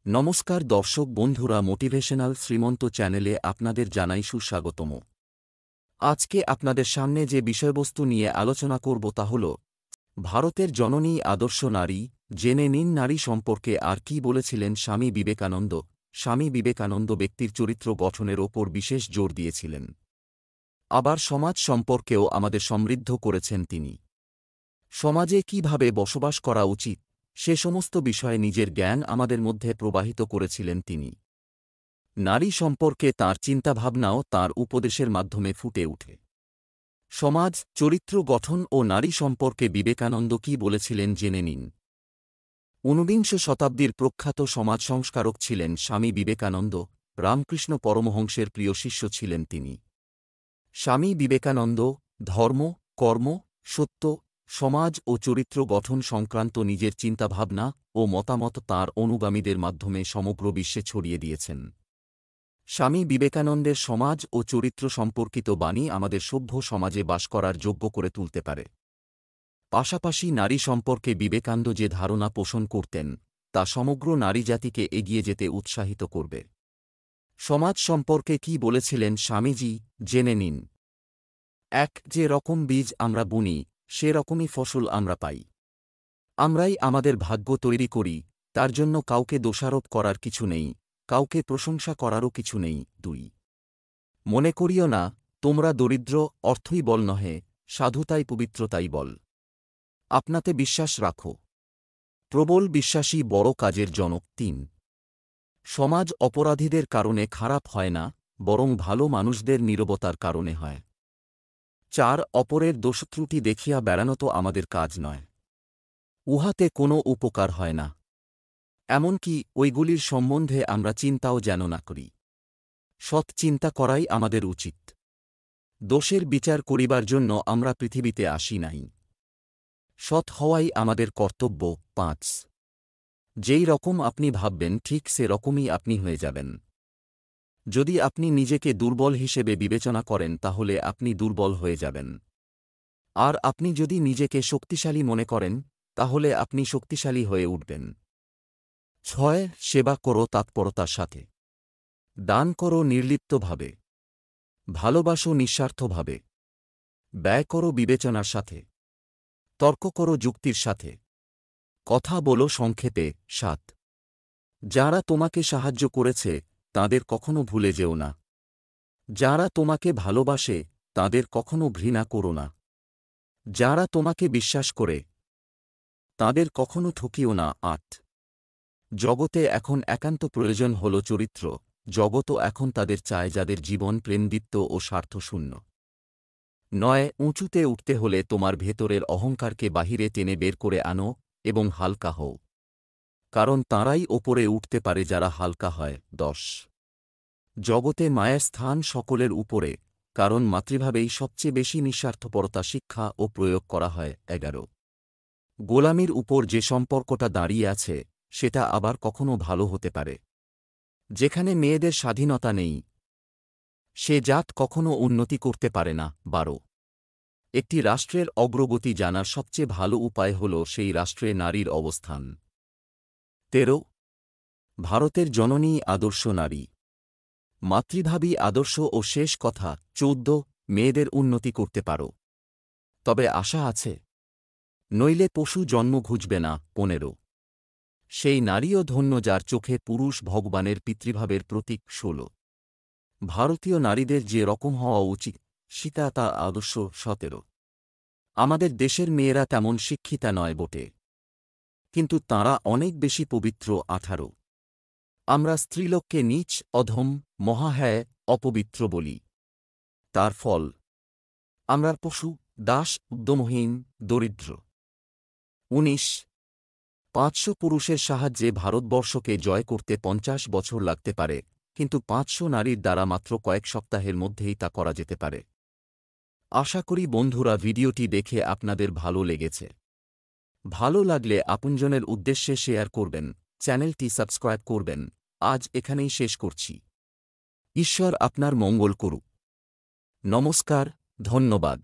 নমস্কার দর্শক বন্ধুরা, মোটিভেশনাল শ্রীমন্ত চ্যানেলে আপনাদের জানাই সুস্বাগতম। আজকে আপনাদের সামনে যে বিষয়বস্তু নিয়ে আলোচনা করব তা হল ভারতের জননী আদর্শ নারী। জেনে নিন নারী সম্পর্কে আর কি বলেছিলেন স্বামী বিবেকানন্দ। স্বামী বিবেকানন্দ ব্যক্তির চরিত্র গঠনের ওপর বিশেষ জোর দিয়েছিলেন। আবার সমাজ সম্পর্কেও আমাদের সমৃদ্ধ করেছেন তিনি। সমাজে কিভাবে বসবাস করা উচিত সে সমস্ত বিষয়ে নিজের জ্ঞান আমাদের মধ্যে প্রবাহিত করেছিলেন তিনি। নারী সম্পর্কে তাঁর চিন্তাভাবনাও তাঁর উপদেশের মাধ্যমে ফুটে ওঠে। সমাজ, চরিত্র গঠন ও নারী সম্পর্কে বিবেকানন্দ কি বলেছিলেন জেনে নিন। ঊনবিংশ শতাব্দীর প্রখ্যাত সমাজ সংস্কারক ছিলেন স্বামী বিবেকানন্দ। রামকৃষ্ণ পরমহংসের প্রিয় শিষ্য ছিলেন তিনি। স্বামী বিবেকানন্দ ধর্ম, কর্ম, সত্য, সমাজ ও চরিত্র গঠন সংক্রান্ত নিজের চিন্তাভাবনা ও মতামত তাঁর অনুগামীদের মাধ্যমে সমগ্র বিশ্বে ছড়িয়ে দিয়েছেন। স্বামী বিবেকানন্দের সমাজ ও চরিত্র সম্পর্কিত বাণী আমাদের সভ্য সমাজে বাস করার যোগ্য করে তুলতে পারে। পাশাপাশি নারী সম্পর্কে বিবেকানন্দ যে ধারণা পোষণ করতেন তা সমগ্র নারীজাতিকে এগিয়ে যেতে উৎসাহিত করবে। সমাজ সম্পর্কে কি বলেছিলেন স্বামীজি জেনে নিন। যে রকম বীজ আমরা বুনি সে রকমই ফসল আমরা পাই। আমরাই আমাদের ভাগ্য তৈরি করি, তার জন্য কাউকে দোষারোপ করার কিছু নেই, কাউকে প্রশংসা করারও কিছু নেই। মনে করিও না তোমরা দরিদ্র, অর্থই বল নহে, সাধুতাই পবিত্রতাই বল। আপনাতে বিশ্বাস রাখো। প্রবল বিশ্বাসী বড় কাজের জনক। সমাজ অপরাধীদের কারণে খারাপ হয় না, বরং ভালো মানুষদের নীরবতার কারণে হয়। অপরের দোষত্রুটি দেখিয়া বেড়ানো তো আমাদের কাজ নয়। উহাতে কোনো উপকার হয় না। এমনকি ওইগুলির সম্বন্ধে আমরা চিন্তাও যেন না করি। সৎ চিন্তা করাই আমাদের উচিত। দোষের বিচার করিবার জন্য আমরা পৃথিবীতে আসি নাই। সৎ হওয়াই আমাদের কর্তব্য। যেই রকম আপনি ভাববেন ঠিক সে রকমই আপনি হয়ে যাবেন। যদি আপনি নিজেকে দুর্বল হিসেবে বিবেচনা করেন তাহলে আপনি দুর্বল হয়ে যাবেন। আর আপনি যদি নিজেকে শক্তিশালী মনে করেন তাহলে আপনি শক্তিশালী হয়ে উঠবেন। সেবা করো তৎপরতার সাথে। দান করো নির্লিপ্তভাবে। ভালোবাসো নিঃস্বার্থভাবে। ব্যয় করো বিবেচনার সাথে। তর্ক করো যুক্তির সাথে। কথা বলো সংক্ষেপে। যারা তোমাকে সাহায্য করেছে তাদের কখনো ভুলে যেও না। যারা তোমাকে ভালোবাসে তাদের কখনো ঘৃণা করো না। যারা তোমাকে বিশ্বাস করে তাদের কখনো ঠকিও না। জগতে এখন একান্ত প্রয়োজন হল চরিত্র। জগতও এখন তাদের চায় যাদের জীবন প্রেমদীপ্ত ও স্বার্থশূন্য নয়। উঁচুতে উঠতে হলে তোমার ভেতরের অহংকারকে বাহিরে টেনে বের করে আনো এবং হালকা হও, কারণ তাঁরাই ওপরে উঠতে পারে যারা হালকা হয়। জগতে মায়ের স্থান সকলের উপরে, কারণ মাতৃভাবেই সবচেয়ে বেশি নিঃস্বার্থপরতা শিক্ষা ও প্রয়োগ করা হয়। গোলামির উপর যে সম্পর্কটা দাঁড়িয়ে আছে সেটা আবার কখনো ভালো হতে পারে। যেখানে মেয়েদের স্বাধীনতা নেই সে জাত কখনো উন্নতি করতে পারে না। একটি রাষ্ট্রের অগ্রগতি জানার সবচেয়ে ভালো উপায় হল সেই রাষ্ট্রে নারীর অবস্থান। ভারতের জননী আদর্শ নারী। মাতৃভাবী আদর্শ ও শেষ কথা। মেয়েদের উন্নতি করতে পারো, তবে আশা আছে, নইলে পশু জন্ম ঘুচবে না। সেই নারীও ধন্য যার চোখে পুরুষ ভগবানের পিতৃভাবের প্রতীক। ভারতীয় নারীদের যে রকম হওয়া উচিত সীতা তা আদর্শ। আমাদের দেশের মেয়েরা তেমন শিক্ষিতা নয় বটে, কিন্তু তাঁরা অনেক বেশি পবিত্র। আমরা স্ত্রীলোককে নীচ, অধম, মহাহ্যায়, অপবিত্র বলি। তার ফল আমরা পশু, দাস, উদ্যমহীন, দরিদ্র। 500 পুরুষের সাহায্যে ভারতবর্ষকে জয় করতে 50 বছর লাগতে পারে, কিন্তু 500 নারীর দ্বারা মাত্র কয়েক সপ্তাহের মধ্যেই তা করা যেতে পারে। আশা করি বন্ধুরা ভিডিওটি দেখে আপনাদের ভালো লেগেছে। ভালো লাগলে আপনজনের উদ্দেশ্যে শেয়ার করবেন, চ্যানেলটি সাবস্ক্রাইব করবেন। আজ এখানেই শেষ করছি। ঈশ্বর আপনার মঙ্গল করুক। নমস্কার, ধন্যবাদ।